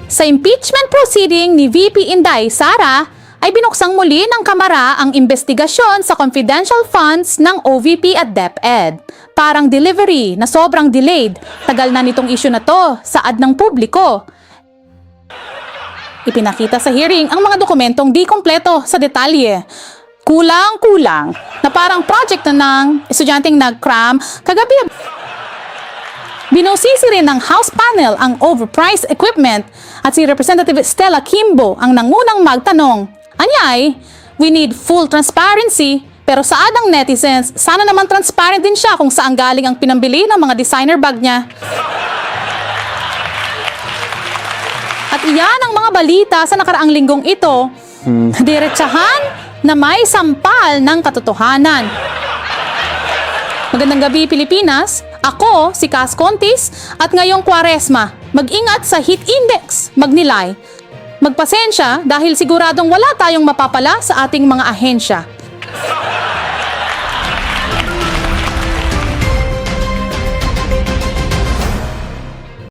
Sa impeachment proceeding ni VP Inday Sara, ay binuksang muli ng Kamara ang investigasyon sa confidential funds ng OVP at DepEd. Parang delivery na sobrang delayed. Tagal na nitong issue na to, saad ng publiko. Ipinakita sa hearing ang mga dokumentong di kompleto sa detalye. Kulang-kulang na parang project na ng estudyanteng nag-cram kagabi. Binusisi rin ng House panel ang overpriced equipment at si Representative Stella Kimbo ang nangunang magtanong. Anyay, we need full transparency, pero saad ng netizens, sana naman transparent din siya kung saan galing ang pinambili ng mga designer bag niya. At iyan ang mga balita sa nakaraang linggong ito, diretsahan na may sampal ng katotohanan. Magandang gabi Pilipinas, ako si Cas Contis at ngayong Kwaresma, mag-ingat sa heat index, magnilay. Magpasensya dahil siguradong wala tayong mapapala sa ating mga ahensya.